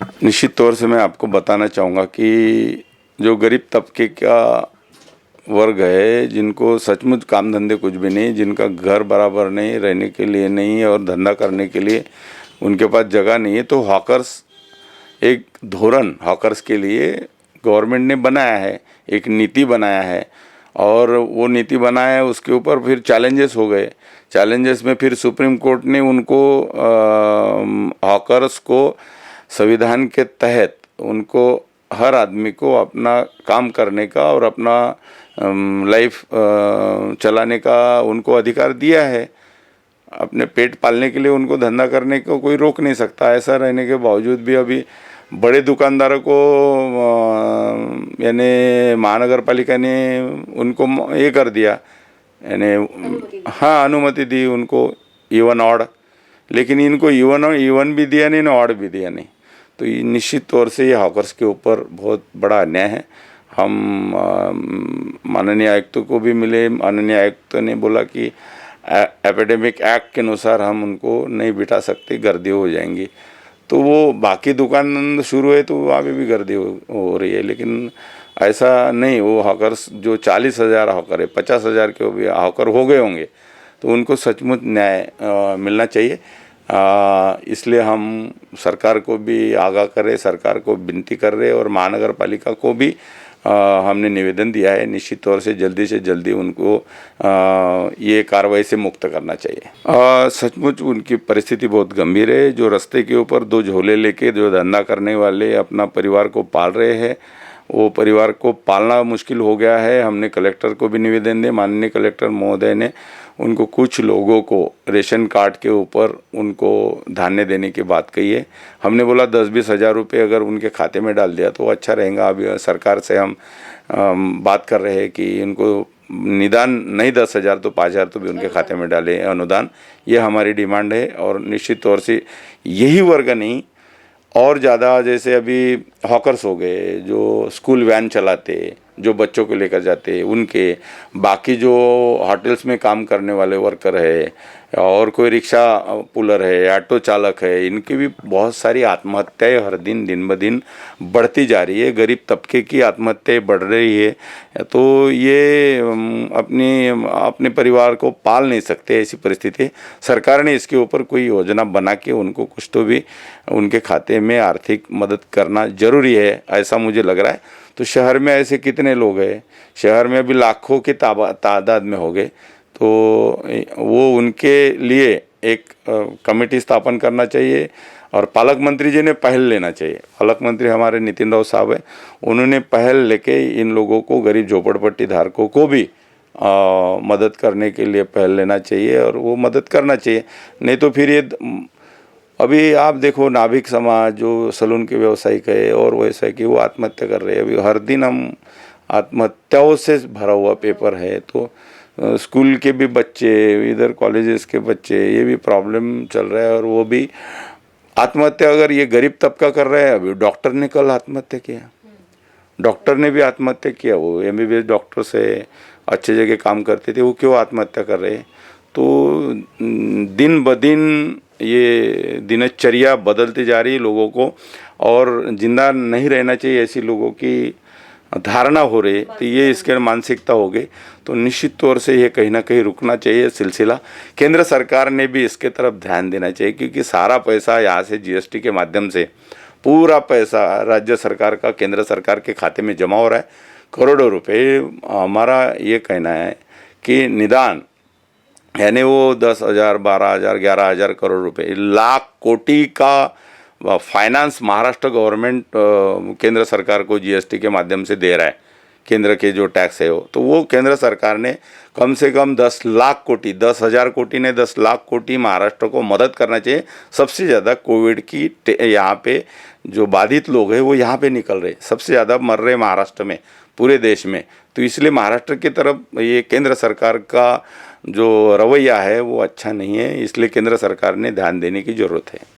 निश्चित तौर से मैं आपको बताना चाहूँगा कि जो गरीब तबके का वर्ग है, जिनको सचमुच काम धंधे कुछ भी नहीं, जिनका घर बराबर नहीं, रहने के लिए नहीं और धंधा करने के लिए उनके पास जगह नहीं है, तो हॉकर्स एक धोरण हॉकर्स के लिए गवर्नमेंट ने बनाया है, एक नीति बनाया है। और वो नीति बनाया है, उसके ऊपर फिर चैलेंजेस हो गए। चैलेंजेस में फिर सुप्रीम कोर्ट ने उनको हॉकर्स को संविधान के तहत उनको हर आदमी को अपना काम करने का और अपना लाइफ चलाने का उनको अधिकार दिया है। अपने पेट पालने के लिए उनको धंधा करने को कोई रोक नहीं सकता। ऐसा रहने के बावजूद भी अभी बड़े दुकानदारों को यानी महानगर पालिका ने उनको ये कर दिया, यानी हाँ अनुमति दी उनको, इवन ऑड। लेकिन इनको इवन भी दिया नहीं ना ऑड भी दिया नहीं। तो ये निश्चित तौर से ये हॉकर्स के ऊपर बहुत बड़ा अन्याय है। हम माननीय आयुक्त को भी मिले, माननीय आयुक्त ने बोला कि एपिडेमिक एक्ट के अनुसार हम उनको नहीं बिठा सकते, गर्दी हो जाएंगी। तो वो बाकी दुकान शुरू है तो वहाँ पे भी गर्दी हो रही है, लेकिन ऐसा नहीं। वो हॉकर्स जो 40,000 हॉकर है, 50,000 के भी हॉकर हो गए होंगे, तो उनको सचमुच न्याय मिलना चाहिए। इसलिए हम सरकार को भी आगाह करें, सरकार को विनती कर रहे और महानगर पालिका को भी हमने निवेदन दिया है, निश्चित तौर से जल्दी उनको ये कार्रवाई से मुक्त करना चाहिए। सचमुच उनकी परिस्थिति बहुत गंभीर है। जो रास्ते के ऊपर दो झोले लेके जो धंधा करने वाले अपना परिवार को पाल रहे हैं, वो परिवार को पालना मुश्किल हो गया है। हमने कलेक्टर को भी निवेदन दिया, माननीय कलेक्टर महोदय ने उनको कुछ लोगों को रेशन कार्ड के ऊपर उनको धान्य देने की बात कही है। हमने बोला 10-20 हज़ार रुपये अगर उनके खाते में डाल दिया तो अच्छा रहेगा। अभी सरकार से हम बात कर रहे हैं कि उनको निदान नहीं 10,000 तो 5,000 तो भी उनके खाते में डाले अनुदान। ये हमारी डिमांड है। और निश्चित तौर से यही वर्ग नहीं और ज़्यादा, जैसे अभी हॉकर्स हो गए, जो स्कूल वैन चलाते, जो बच्चों को लेकर जाते, उनके बाकी जो होटल्स में काम करने वाले वर्कर है और कोई रिक्शा पुलर है, ऑटो चालक है, इनकी भी बहुत सारी आत्महत्याएं हर दिन ब दिन बढ़ती जा रही है। गरीब तबके की आत्महत्याएं बढ़ रही है। तो ये अपने परिवार को पाल नहीं सकते, ऐसी परिस्थिति। सरकार ने इसके ऊपर कोई योजना बना के उनको कुछ तो भी उनके खाते में आर्थिक मदद करना जरूरी है, ऐसा मुझे लग रहा है। तो शहर में ऐसे कितने लोग हैं, शहर में अभी लाखों की तादाद में हो गए। तो वो उनके लिए एक कमेटी स्थापन करना चाहिए और पालक मंत्री जी ने पहल लेना चाहिए। पालक मंत्री हमारे नितिन राव साहब है, उन्होंने पहल लेके इन लोगों को, गरीब झोपड़पट्टी धारकों को भी मदद करने के लिए पहल लेना चाहिए और वो मदद करना चाहिए। नहीं तो फिर ये अभी आप देखो, नाभिक समाज जो सलून के व्यवसायिक है और वैसा है कि वो आत्महत्या कर रहे हैं। अभी हर दिन हम आत्महत्याओं से भरा हुआ पेपर है। तो स्कूल के भी बच्चे, इधर कॉलेजेस के बच्चे, ये भी प्रॉब्लम चल रहा है। और वो भी आत्महत्या अगर ये गरीब तबका कर रहा है, अभी डॉक्टर ने कल आत्महत्या किया, डॉक्टर ने भी आत्महत्या किया। वो MBBS डॉक्टर से अच्छे जगह काम करते थे, वो क्यों आत्महत्या कर रहे हैं? तो दिन ब दिन ये दिनचर्या बदलती जा रही है लोगों को, और जिंदा नहीं रहना चाहिए ऐसी लोगों की धारणा हो रही है। तो ये इसके मानसिकता हो गई। तो निश्चित तौर से ये कहीं ना कहीं रुकना चाहिए सिलसिला। केंद्र सरकार ने भी इसके तरफ ध्यान देना चाहिए, क्योंकि सारा पैसा यहाँ से GST के माध्यम से पूरा पैसा राज्य सरकार का केंद्र सरकार के खाते में जमा हो रहा है, करोड़ों रुपए। हमारा ये कहना है कि निदान यानी वो 10,000, 12,000, 11,000 करोड़ रुपए, लाख कोटि का फाइनेंस महाराष्ट्र गवर्नमेंट केंद्र सरकार को GST के माध्यम से दे रहा है। केंद्र के जो टैक्स है वो, तो वो केंद्र सरकार ने कम से कम 10 लाख कोटि, 10,000 कोटि ने 10 लाख कोटि महाराष्ट्र को मदद करना चाहिए। सबसे ज़्यादा कोविड की यहाँ पे जो बाधित लोग हैं वो यहाँ पे निकल रहे, सबसे ज़्यादा मर रहे महाराष्ट्र में, पूरे देश में। तो इसलिए महाराष्ट्र की तरफ ये केंद्र सरकार का जो रवैया है वो अच्छा नहीं है, इसलिए केंद्र सरकार ने ध्यान देने की ज़रूरत है।